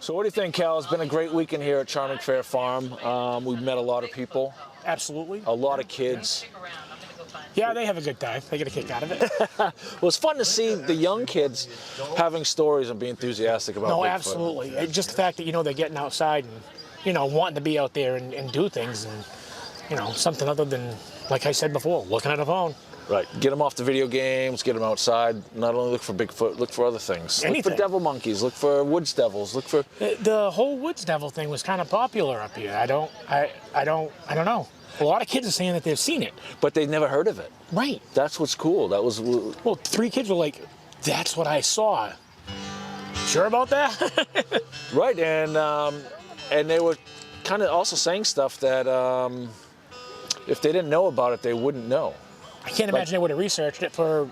So what do you think, Cal? It's been a great weekend here at Charmingfare Farm. We've met a lot of people. Absolutely. A lot of kids. Yeah, they have a good time. They get a kick out of it. Well, it's fun to see the young kids having stories and be enthusiastic about Bigfoot. No, absolutely. Just the fact that, they're getting outside and, wanting to be out there and do things and, something other than, like I said before, looking at a phone. Right. Get them off the video games, get them outside. Not only look for Bigfoot, look for other things. Anything. Look for devil monkeys, look for woods devils, look for... The whole woods devil thing was kind of popular up here. I don't know. A lot of kids are saying that they've seen it. But they've never heard of it. Right. That's what's cool. That was... Well, 3 kids were like, that's what I saw. Sure about that? Right, and they were kind of also saying stuff that if they didn't know about it, they wouldn't know. I can't imagine they would have researched it for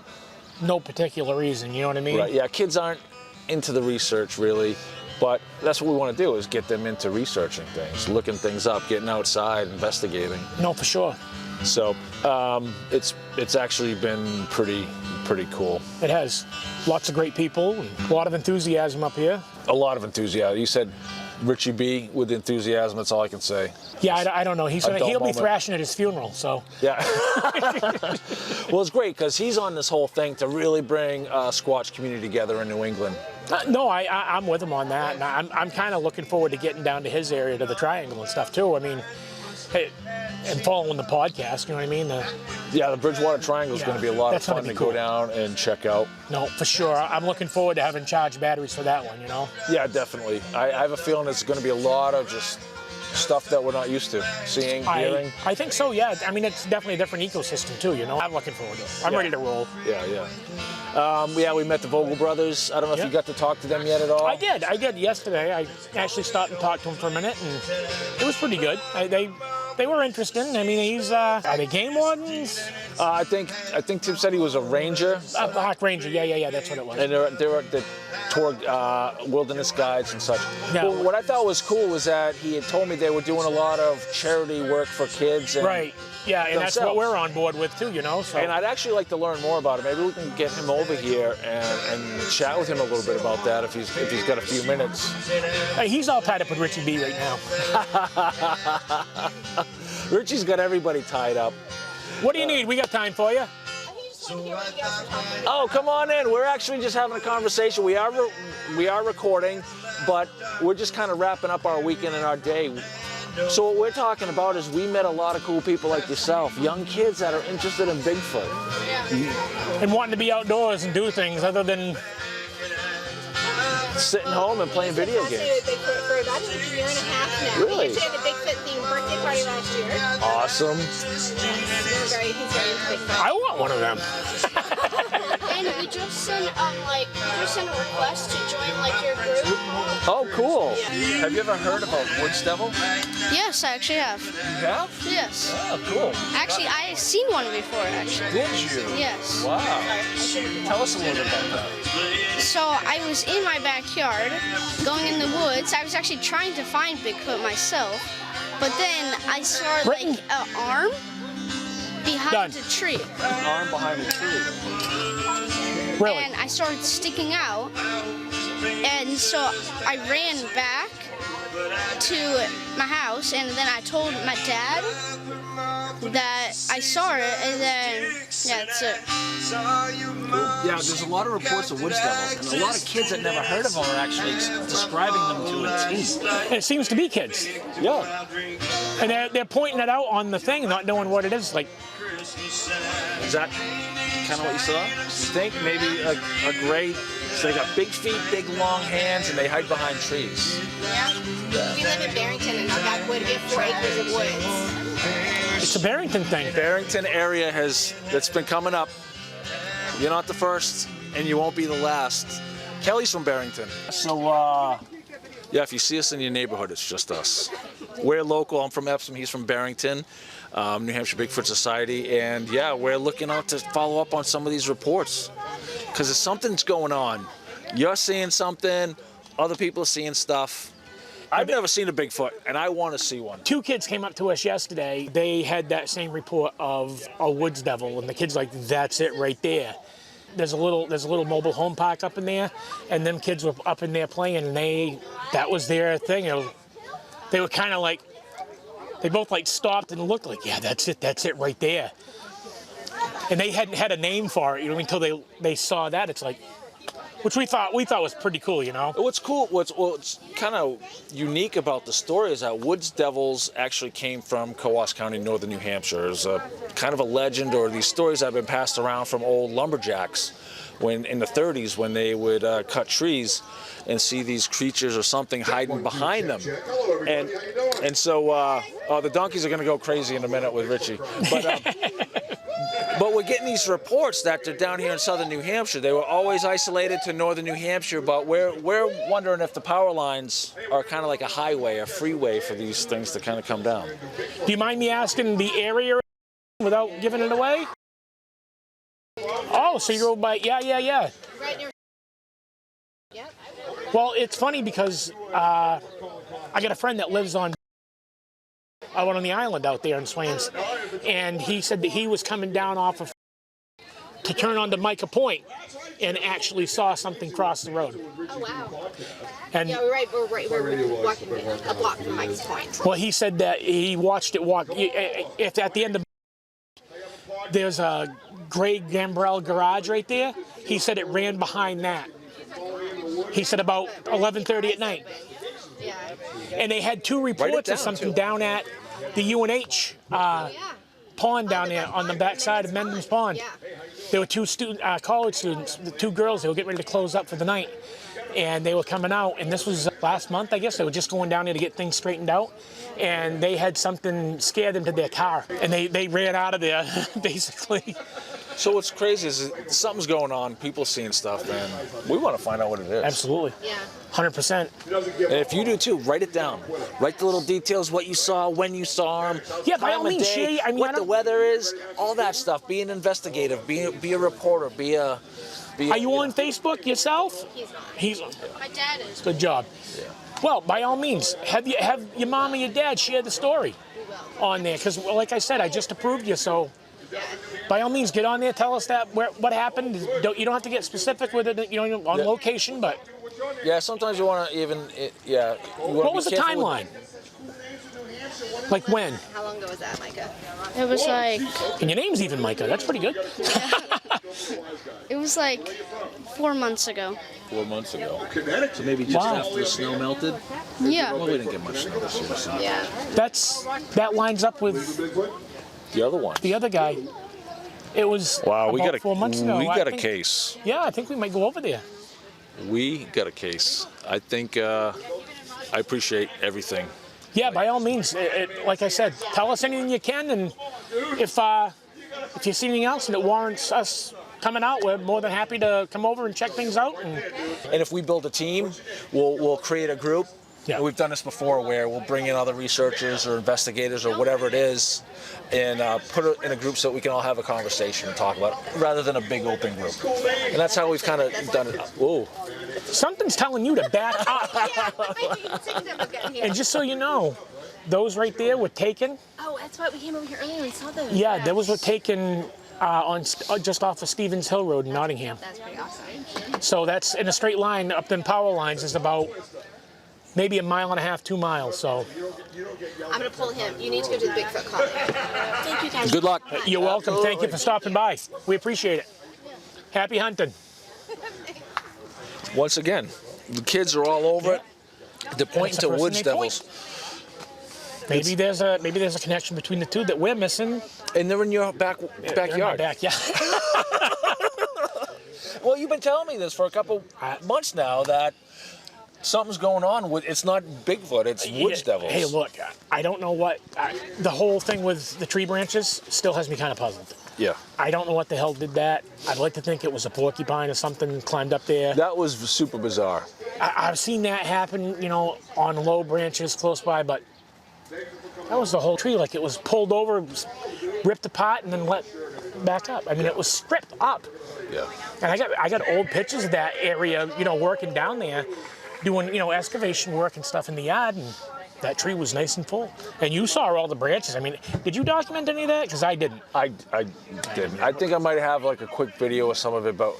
no particular reason, you know what I mean? Right, yeah, kids aren't into the research really, but that's what we want to do is get them into researching things, looking things up, getting outside, investigating. No, for sure. So it's actually been pretty cool. It has. Lots of great people, and a lot of enthusiasm up here. A lot of enthusiasm. You said Richie B with enthusiasm, that's all I can say. Yeah, I don't know. He'll be thrashing at his funeral, so. Yeah. Well, it's great because he's on this whole thing to really bring Squatch community together in New England. No, I'm with him on that. And I'm kind of looking forward to getting down to his area, to the Triangle and stuff too. I mean, hey, and following the podcast, you know what I mean? Yeah, the Bridgewater Triangle is going to be a lot of fun to go down and check out. No, for sure. I'm looking forward to having charged batteries for that one, Yeah, definitely. I have a feeling it's going to be a lot of just stuff that we're not used to seeing, hearing. I think so, yeah. I mean, it's definitely a different ecosystem too, I'm looking forward to it. I'm ready to roll. Yeah. Yeah, we met the Vogel brothers. I don't know if you got to talk to them yet at all. I did yesterday. I actually stopped and talked to them for a minute, and it was pretty good. They were interesting. I mean, are they game wardens? I think Tim said he was a ranger. A park ranger, yeah, that's what it was. And they were the tour wilderness guides and such. Yeah. Well, what I thought was cool was that he had told me they were doing a lot of charity work for kids. And right. Yeah, and that's what we're on board with too, So. And I'd actually like to learn more about it. Maybe we can get him over here and chat with him a little bit about that if he's got a few minutes. Hey, he's all tied up with Richie B right now. Richie's got everybody tied up. What do you need? We got time for you. Oh, come on in. We're actually just having a conversation. We are recording, but we're just kind of wrapping up our weekend and our day. So what we're talking about is we met a lot of cool people like yourself, young kids that are interested in Bigfoot. And wanting to be outdoors and do things other than sitting home and playing video games. For about a year and a half now. Really? We actually had a Bigfoot themed birthday party last year. Awesome. He's very into Bigfoot. I want one of them. And we just sent a request to join your group. Oh, cool. Have you ever heard about woods devil? Yes, I actually have. You have? Yes. Oh, cool. Actually, I've seen one before, actually. Did you? Yes. Wow. Tell us a little bit about that. So I was in my backyard, going in the woods. I was actually trying to find Bigfoot myself, but then I saw an arm behind a tree. An arm behind a tree. Really? And I started sticking out, and so I ran back to my house, and then I told my dad that I saw it, and then, yeah, that's it. Yeah, there's a lot of reports of woods devils, and a lot of kids that never heard of them are actually describing them to a T. And it seems to be kids. Yeah. And they're pointing it out on the thing, not knowing what it is. Like, is that kind of what you saw? You think maybe a gray, so they got big feet, big long hands, and they hide behind trees. Yeah. We live in Barrington, and our backwood, we have 4 acres of woods. it's a Barrington thing. Barrington area that's been coming up. You're not the first, and you won't be the last. Kelly's from Barrington. So, yeah, if you see us in your neighborhood, it's just us. We're local. I'm from Epsom. He's from Barrington, New Hampshire Bigfoot Society. And, yeah, we're looking out to follow up on some of these reports because there's something's going on. You're seeing something. Other people are seeing stuff. I've never seen a Bigfoot, and I want to see one. 2 kids came up to us yesterday. They had that same report of a woods devil, and the kid's like, that's it right there. there's a little mobile home park up in there, and them kids were up in there playing, and that was their thing. They were kind of like, they both like stopped and looked like, yeah, that's it right there. And they hadn't had a name for it, until they saw that. It's like, which we thought was pretty cool, What's cool, what's kind of unique about the story is that Woods Devils actually came from Coos County, northern New Hampshire. It's a kind of a legend, or these stories that have been passed around from old lumberjacks when in the 30s, when they would cut trees and see these creatures or something hiding behind them. And so the donkeys are going to go crazy in a minute with Richie. But we're getting these reports that they're down here in southern New Hampshire. They were always isolated to northern New Hampshire, but we're wondering if the power lines are kind of like a highway, a freeway for these things to kind of come down. Do you mind me asking the area without giving it away? Oh, so you go by, yeah. Right near. Yep. Well, it's funny because I got a friend that lives on out on the island out there in Swains, and he said that he was coming down off of to turn onto Micah Point and actually saw something cross the road. Oh wow. And Yeah, we're walking a block from Mike's Point. well, he said that he watched it walk. If at the end of there's a gray Gambrel garage right there, he said it ran behind that. He said about 11:30 at night. Yeah. And they had two reports of something down at the UNH pond down there on the backside of Mendham's Pond. Yeah. There were two college students, the two girls, they were getting ready to close up for the night. And they were coming out, and this was last month, I guess. They were just going down there to get things straightened out. And they had something scare them to their car. And they ran out of there, basically. So what's crazy is something's going on, people seeing stuff, and we want to find out what it is. Absolutely. Yeah. 100%. And if you do too, write it down. Write the little details, what you saw, when you saw them, Yeah, by all means, day, what the weather is, all that stuff. Be an investigative, be a reporter, be a Are you on Facebook yourself? He's not. He's My dad is. good job. Yeah. Well, by all means, have your mom or your dad share the story on there, because like I said, I just approved you, so by all means, get on there, tell us what happened. You don't have to get specific with it, on location, but Yeah, sometimes you want to even, what was the timeline? Like when? How long ago was that, Micah? It was like, And your name's even Micah. That's pretty good. it was like 4 months ago. 4 months ago. So maybe just after the snow melted? Yeah. Well, we didn't get much snow this year. So. Yeah. That lines up with The other one. the other guy. It was about 4 months ago. We I got a think- case. Yeah, I think we might go over there. We got a case. I think I appreciate everything. Yeah, by all means. Like I said, tell us anything you can, and if you see anything else and it warrants us coming out, we're more than happy to come over and check things out. And if we build a team, we'll create a group. Yeah. We've done this before where we'll bring in other researchers or investigators or whatever it is and put it in a group so that we can all have a conversation and talk about it rather than a big open group. And that's how we've kind of done it. Whoa. Something's telling you to back up. And just so you know, those right there were taken. Oh, that's why we came over here earlier and saw those. Yeah, those were taken just off of Stevens Hill Road in Nottingham. That's pretty awesome. So that's in a straight line up them power lines is about maybe 1.5 miles, 2 miles. So I'm going to pull him. You need to go to the Bigfoot colony. Thank you, guys. Good luck. you're welcome. Thank you for stopping by. We appreciate it. Happy hunting. Once again, the kids are all over it. They're pointing to the first Woods thing they Devils. Maybe there's a connection between the two that we're missing. And they're in your backyard. In my back, yeah. Well, you've been telling me this for a couple months now that something's going on with, it's not Bigfoot, it's Woods Devils. Hey, look, I don't know what, the whole thing with the tree branches still has me kind of puzzled. Yeah. I don't know what the hell did that. I'd like to think it was a porcupine or something climbed up there. That was super bizarre. I've seen that happen, on low branches close by, but that was the whole tree. Like it was pulled over, ripped apart, and then let back up. I mean, it was stripped up. Yeah. And I got old pictures of that area, working down there, doing, excavation work and stuff in the yard, and that tree was nice and full. And you saw all the branches. I mean, did you document any of that? Because I didn't. I didn't. I think I might have like a quick video of some of it, but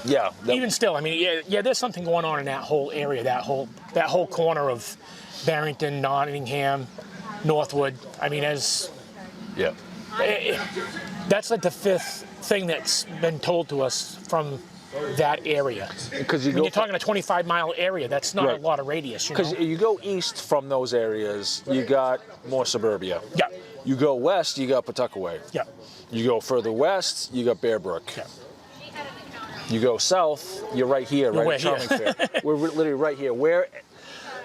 yeah. Even still, I mean, yeah, there's something going on in that whole area, that whole corner of Barrington, Nottingham, Northwood. I mean, that's like the fifth thing that's been told to us from that area. Because you're talking a 25-mile area, that's not a lot of radius. Because you go east from those areas, you got more suburbia. Yeah. You go west, you got Pawtuckaway. Yeah. You go further west, you got Bear Brook. Yeah. You go south, you're right here, right at Charmingfare. We're literally right here.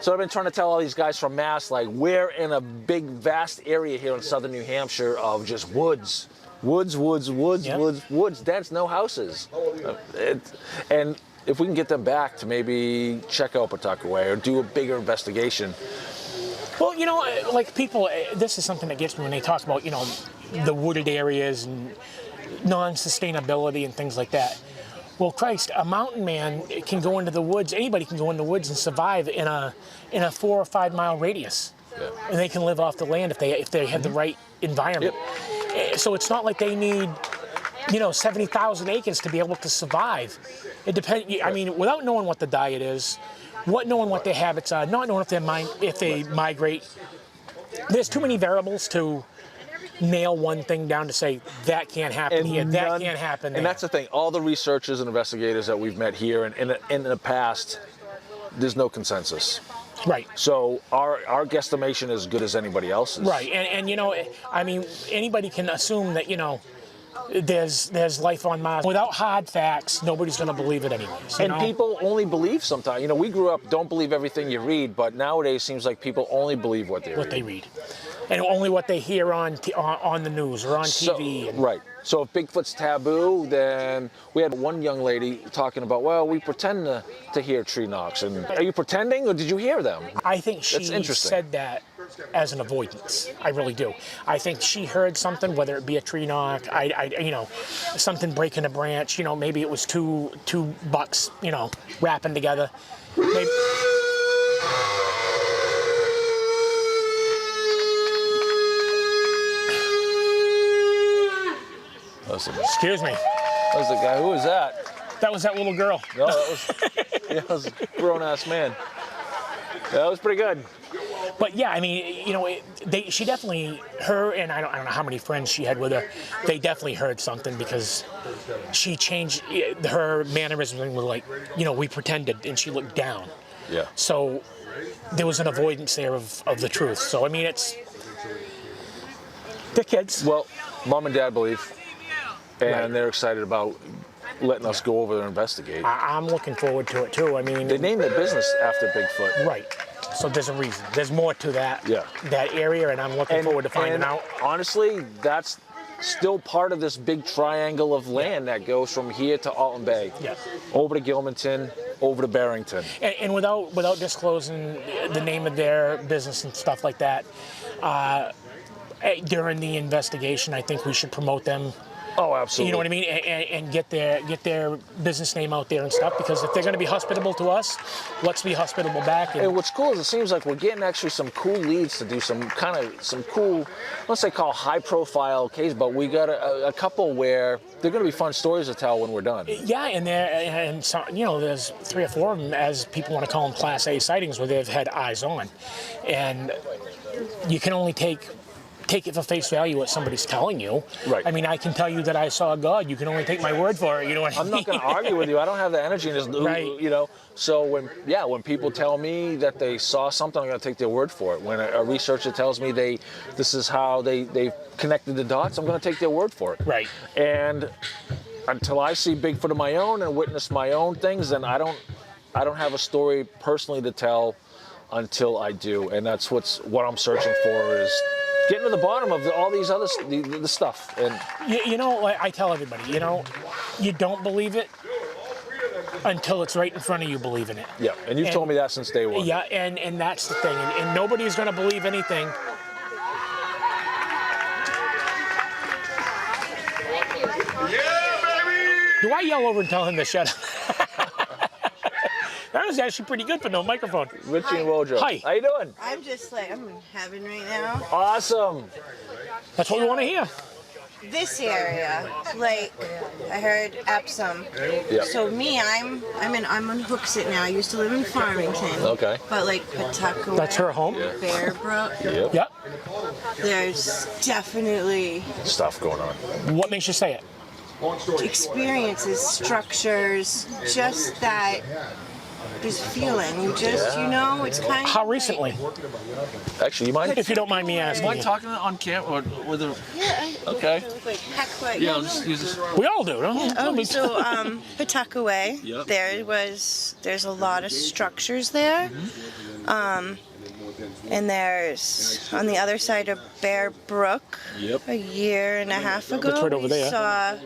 So I've been trying to tell all these guys from Mass, like, we're in a big, vast area here in southern New Hampshire of just woods. Woods, dense, no houses. And if we can get them back to maybe check out Pawtuckaway or do a bigger investigation. Well, you know, like people, this is something that gets me when they talk about, you know, the wooded areas and non-sustainability and things like that. Well, Christ, a mountain man can go into the woods, anybody can go in the woods and survive in a 4 or 5 mile radius. Yeah. And they can live off the land if they have the right environment. Yep. So it's not like they need, you know, 70,000 acres to be able to survive. It depends. I mean, without knowing what the diet is, knowing what their habits are, not knowing if they migrate, there's too many variables to nail one thing down to say that can't happen here, that can't happen there. And that's the thing. All the researchers and investigators that we've met here and in the past, there's no consensus. Right. So our guesstimation is as good as anybody else's. Right. And you know, I mean, anybody can assume that, you know, there's life on Mars. Without hard facts, nobody's going to believe it anyways. And people only believe sometimes. You know, we grew up, don't believe everything you read, but nowadays it seems like people only believe what they read. And only what they hear on the news or on TV. Right. So if Bigfoot's taboo, then we had one young lady talking about, well, we pretend to hear tree knocks. And are you pretending or did you hear them? I think she said that as an avoidance. I really do. I think she heard something, whether it be a tree knock, you know, something breaking a branch, you know, maybe it was two bucks, you know, rapping together. Maybe, excuse me. That was the guy. Who was that? That was that little girl. No, that was a grown-ass man. Yeah, that was pretty good. But yeah, I mean, you know, she definitely, her and I don't know how many friends she had with her, they definitely heard something because she changed, her mannerisms were like, you know, we pretended, and she looked down. Yeah. So there was an avoidance there of the truth. So, I mean, they're kids. Well, Mom and Dad believe. And they're excited about letting us go over there and investigate. I'm looking forward to it too. I mean, they named the business after Bigfoot. Right. So there's a reason. There's more to that area, and I'm looking forward to finding out. Honestly, that's still part of this big triangle of land that goes from here to Alton Bay, over to Gilmanton, over to Barrington. And without disclosing the name of their business and stuff like that, during the investigation, I think we should promote them. Oh, absolutely. You know what I mean? And get their business name out there and stuff, because if they're going to be hospitable to us, let's be hospitable back. And what's cool is it seems like we're getting actually some cool leads to do some cool, let's say call high-profile case, but we got a couple where they're going to be fun stories to tell when we're done. Yeah, and so, you know, there's 3 or 4 of them, as people want to call them Class A sightings, where they've had eyes on, and you can only take it for face value what somebody's telling you. Right. I mean, I can tell you that I saw God. You can only take my word for it. You know what I mean? I'm not going to argue with you. I don't have the energy in this, you know. So when people tell me that they saw something, I'm going to take their word for it. When a researcher tells me this is how they connected the dots, I'm going to take their word for it. Right. And until I see Bigfoot of my own and witness my own things, then I don't have a story personally to tell until I do. And that's what I'm searching for, is getting to the bottom of all these other the stuff. And you know, I tell everybody, you know, you don't believe it until it's right in front of you believing it. Yeah, and you've told me that since day one. Yeah, and that's the thing. And nobody's going to believe anything. Do I yell over and tell him to shut up? That was actually pretty good for no microphone. Richie and Wojo. Hi. How you doing? I'm just like, I'm in heaven right now. Awesome. That's what we want to hear. This area, like, I heard Epsom. Yep. So me, I'm on Hooksett now. I used to live in Farmington. Okay. But like Pawtucket. That's her home? Bearbrook. Yep. There's definitely Stuff going on. What makes you say it? experiences, structures, just that. This feeling, you know, it's kind of. How recently? Actually, you mind? If you don't mind me asking. Mind talking on camera or with a? Yeah. Okay. Like heck, Yeah, I'll just use this. We all do, don't we? Oh, so Pawtucket. Yep. There's a lot of structures there. And there's on the other side of Bear Brook. Yep. A year and a half ago, That's right over we there. saw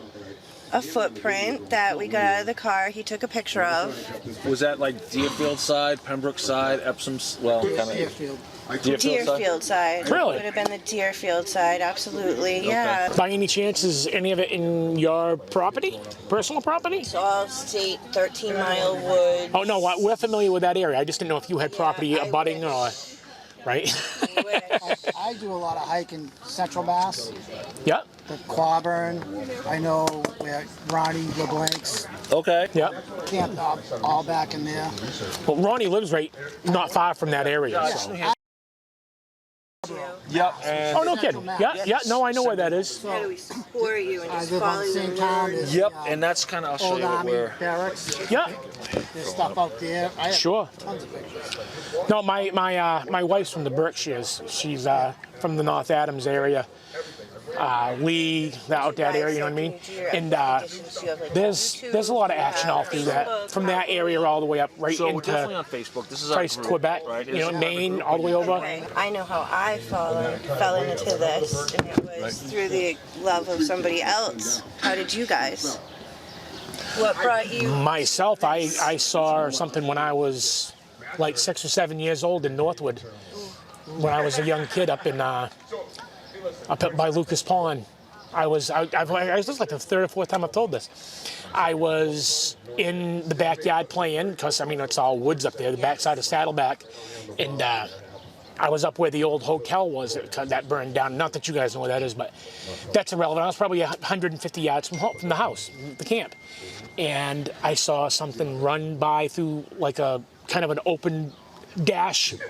a footprint that we got out of the car. He took a picture of. Was that like Deerfield side, Pembroke side, Epsom's? Well, kind of. Deerfield. Deerfield side. Really? Would have been the Deerfield side, absolutely. Yeah. By any chance, is any of it in your property? Personal property? It's all state, 13-mile woods. Oh, no, we're familiar with that area. I just didn't know if you had property abutting or, right? I do a lot of hiking Central Mass, Yep, the Quaburn. I know where Ronnie LeBlanc's Okay. yep. camped up all back in there. Well, Ronnie lives right not far from that area. So. Yep. And Oh, no kidding. Yeah, no, I know where that is. How do we support you and I just live on follow the same your town word? as Yep, and that's kind of, I'll show Old you what Army we're. Barracks. Yeah, There's stuff out there. I have sure. tons of pictures. No, my wife's from the Berkshires. She's from the North Adams area. Lee, out that area, you know what I mean? And there's a lot of action all through that, from that area all the way up right So we're definitely into on Facebook. This is our Price, group, Quebec, right? you know, Maine, all the way over. I know how I fell into this, and it was through the love of somebody else. How did you guys? What brought you? Myself, I saw something when I was like 6 or 7 years old in Northwood, when I was a young kid up by Lucas Pond. This is like the third or fourth time I've told this. I was in the backyard playing, because I mean it's all woods up there, the backside of Saddleback, and I was up where the old hotel was that burned down. Not that you guys know where that is, but that's irrelevant. I was probably 150 yards from the house, the camp, and I saw something run by through like a kind of an open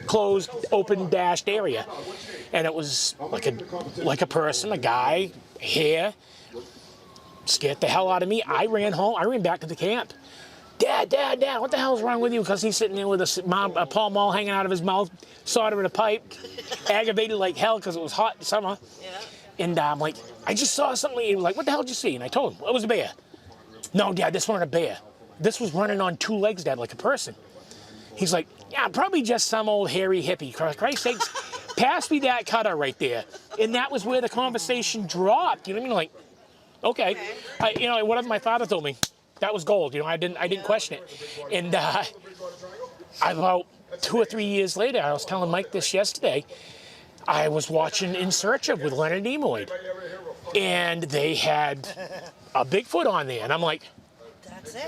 closed open dashed area, and it was like a person, a guy, hair. Scared the hell out of me. I ran home. I ran back to the camp. Dad, what the hell's wrong with you? Because he's sitting there with a Pall Mall hanging out of his mouth, soldering a pipe, aggravated like hell because it was hot in summer. Yeah. And I'm like, I just saw something. He was like, what the hell did you see? And I told him, it was a bear. No, Dad, this wasn't a bear. This was running on two legs, Dad, like a person. He's like, yeah, probably just some old hairy hippie. For Christ's sakes, pass me that cutter right there. And that was where the conversation dropped. You know what I mean? Like, okay. Whatever my father told me, that was gold. You know, I didn't question it. And about 2 or 3 years later, I was telling Mike this yesterday, I was watching In Search Of with Leonard Nimoy. And they had a Bigfoot on there. And I'm like,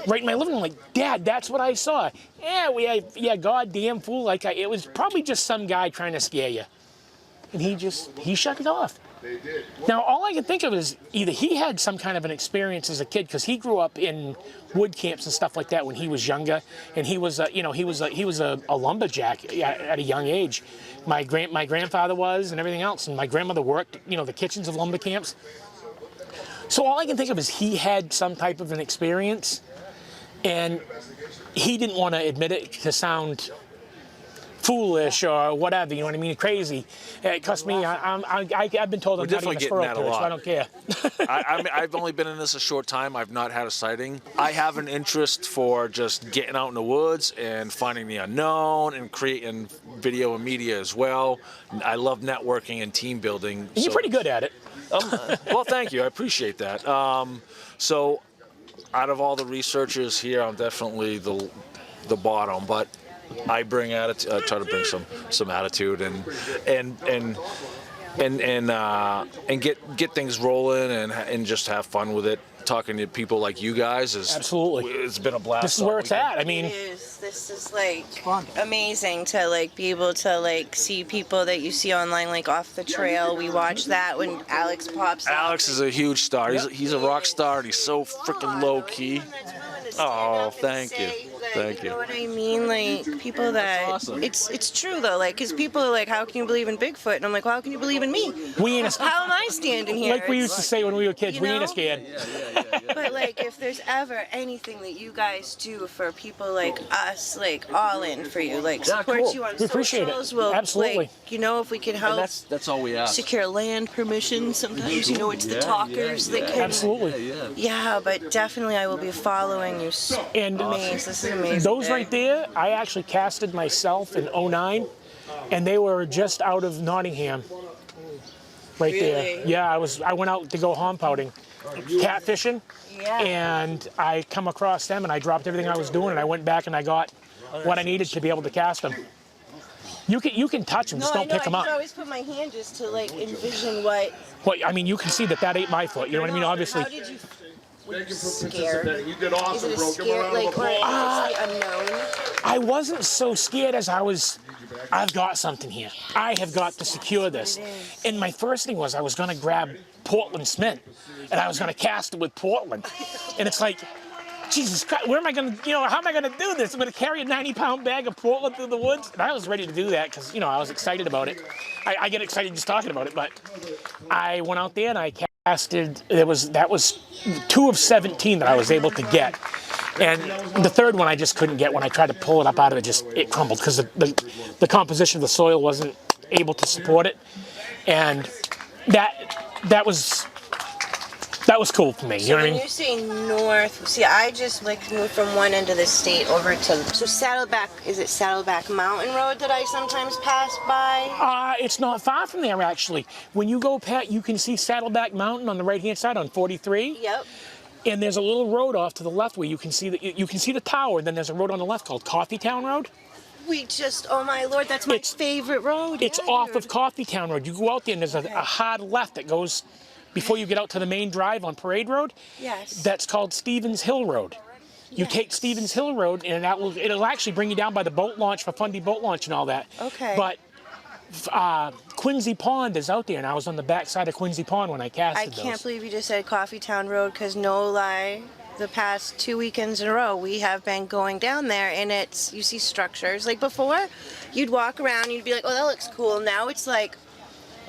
right in my living room, like, Dad, that's what I saw. Yeah, goddamn fool. Like, it was probably just some guy trying to scare you. And he shut it off. Now, all I can think of is either he had some kind of an experience as a kid, because he grew up in wood camps and stuff like that when he was younger, and he was a lumberjack at a young age. My grandfather was, and everything else, and my grandmother worked, the kitchens of lumber camps. So all I can think of is he had some type of an experience, and he didn't want to admit it to sound foolish or whatever, you know what I mean, crazy. Because me, I've been told I'm not even a squirrel killer, so I don't care. I've only been in this a short time. I've not had a sighting. I have an interest for just getting out in the woods and finding the unknown and creating video and media as well. I love networking and team building. And you're pretty good at it. Well, thank you. I appreciate that. So out of all the researchers here, I'm definitely the bottom, but I bring attitude. I try to bring some attitude and get things rolling and just have fun with it. talking to people like you guys is Absolutely. It's been a blast. This is where it's at. I mean, This is like fun. amazing to like be able to like see people that you see online like off the trail. We watch that when Alex pops up. Alex is a huge star. He's a rock star, and he's so freaking low key. Oh, thank you. Thank You know you. what I mean? Like people that awesome. it's true though. Like, cause people are like, how can you believe in Bigfoot? And I'm like, well, how can you believe in me? we ain't How am I standing here? like we used to say when we were kids, You we ain't know? scared. But like, if there's ever anything that you guys do for people like us, like all in for you, like Yeah, support cool. you on We appreciate it. socials, we'll Absolutely. like, you know, if we could help That's all we ask. secure land permission. Sometimes, you know, it's the talkers that can. Absolutely. Yeah, but definitely I will be following you. And Amazing. This is amazing. those right there, I actually casted myself in '09, and they were just out of Nottingham. Right there. Really? Yeah, I went out to go hump outing, catfishing, Yeah. and I come across them, and I dropped everything I was doing, and I went back and I got what I needed to be able to cast them. You can touch them, just No, I don't know. pick them I up. just always put my hand just to like envision what. Well, I mean, you can see that ain't my foot. You know what I mean? Obviously. How did you? Were you scared? Is it a scare, like, or is it unknown? I wasn't so scared as I've got something here. I have got to secure this. And my first thing was I was going to grab Portland Smith, and I was going to cast it with Portland. And it's like, Jesus Christ, where am I going to, how am I going to do this? I'm going to carry a 90-pound bag of Portland through the woods? And I was ready to do that because, I was excited about it. I get excited just talking about it, but I went out there and I casted, that was 2 of 17 that I was able to get. And the third one I just couldn't get. When I tried to pull it up out of it, it crumbled because the composition of the soil wasn't able to support it. And that was cool for me. You know what I When mean? you say north, see, I just like moved from one end of the state over to Saddleback. Is it Saddleback Mountain Road that I sometimes pass by? It's not far from there, actually. When you go past, you can see Saddleback Mountain on the right-hand side on 43. Yep. And there's a little road off to the left where you can see the tower. And then there's a road on the left called Coffeetown Road. Oh my Lord, that's my favorite road. It's yeah, off dude. of Coffeetown Road. You go out there and there's a hard left that goes before you get out to the main drive on Parade Road. Yes. That's called Stevens Hill Road. You take Stevens Hill Road and it'll actually bring you down by the boat launch for Fundy Boat Launch and all that. Okay. But Quincy Pond is out there, and I was on the back side of Quincy Pond when I casted those. I can't believe you just said Coffeetown Road, because no lie, the past 2 weekends in a row, we have been going down there, and you see structures. Like before, you'd walk around, and you'd be like, oh, that looks cool. Now it's like,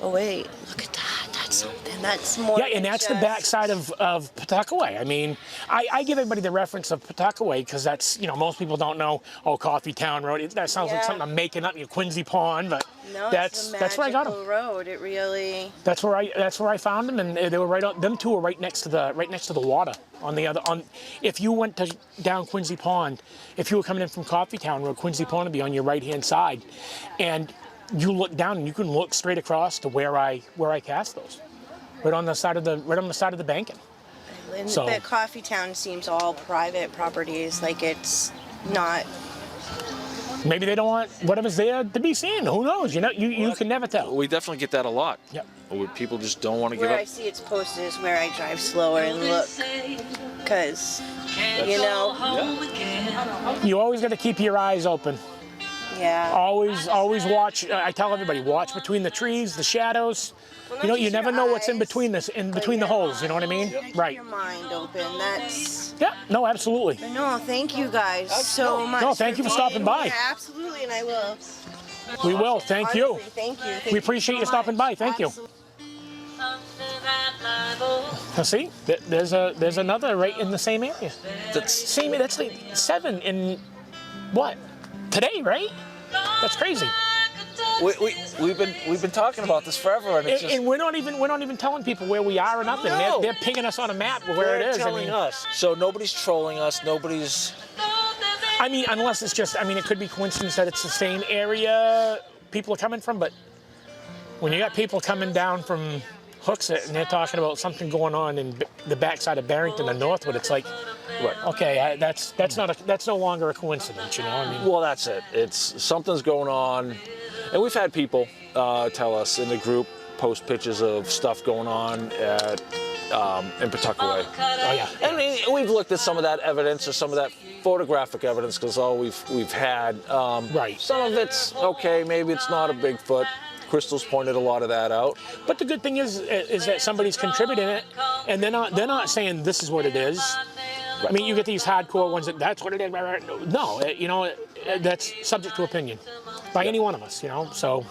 oh wait, look at that. That's something. That's more. Yeah, and that's the backside of Pawtuckaway. I mean, I give everybody the reference of Pawtuckaway because that's, most people don't know, Coffeetown Road. That sounds like something I'm making up, Quincy Pond, but No, that's where I got them. Road. It really. That's where I found them, and they were right on. Them two were right next to the water. If you went down Quincy Pond, if you were coming in from Coffeetown Road, Quincy Pond would be on your right-hand side, and you look down and you can look straight across to where I cast those, right on the side of the banking. And So- the Coffeetown seems all private properties. Like it's not. Maybe they don't want whatever's there to be seen. Who knows? You can never tell. We definitely get that a lot. Yep. Where people just don't want to give Where up. I see it's posted is where I drive slower and look, because you know. You always got to keep your eyes open. Yeah. Always watch. I tell everybody, watch between the trees, the shadows. Well, You never know what's in between the holes. You know what I mean? Keep Right. your mind open. That's. Yeah. No, absolutely. But no, thank you guys so much. No, thank you for stopping by. Yeah, absolutely, and I will. We will. Thank you. Honestly, thank you. Thank We appreciate you stopping by. Thank you. Absolutely. Now see, there's another right in the same area. That's That's like 7 in what? Today, right? That's crazy. we've been talking about this forever, and it's just And we're not even telling people where we are or nothing. No. They're pinging us on a map where it is. telling us. So nobody's trolling us. Nobody's. I mean, unless it's just, it could be coincidence that it's the same area people are coming from, but when you got people coming down from Hooksett and they're talking about something going on in the backside of Barrington and Northwood, it's like, Right. okay, that's no longer a coincidence, Well, that's it. It's something's going on, and we've had people tell us in the group, post pictures of stuff going on at in Pawtucket. Oh yeah. And we've looked at some of that evidence or some of that photographic evidence because all we've had. Right. Some of it's okay, maybe it's not a Bigfoot. Crystal's pointed a lot of that out. But the good thing is that somebody's contributing it, and they're not saying this is what it is. Right. I mean, you get these hardcore ones that's what it is. No, you know, that's subject to opinion by any one of us. You know, so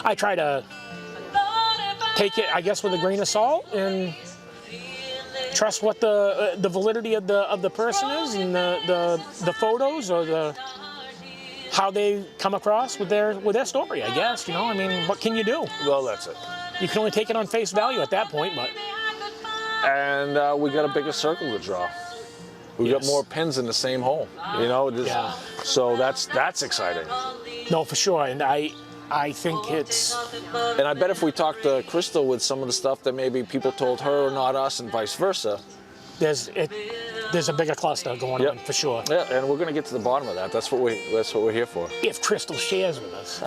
I try to take it, I guess, with a grain of salt and trust what the validity of the person is and the photos or how they come across with their story, I guess. You know, I mean, what can you do? Well, that's it. You can only take it on face value at that point, but. And we got a bigger circle to draw. We got more pins in the same hole, you know. So that's exciting. No, for sure, and I think it's. And I bet if we talked to Crystal with some of the stuff that maybe people told her or not us, and vice versa. There's a bigger cluster going on for sure. Yeah, and we're gonna get to the bottom of that. That's what we're here for. If Crystal shares with us.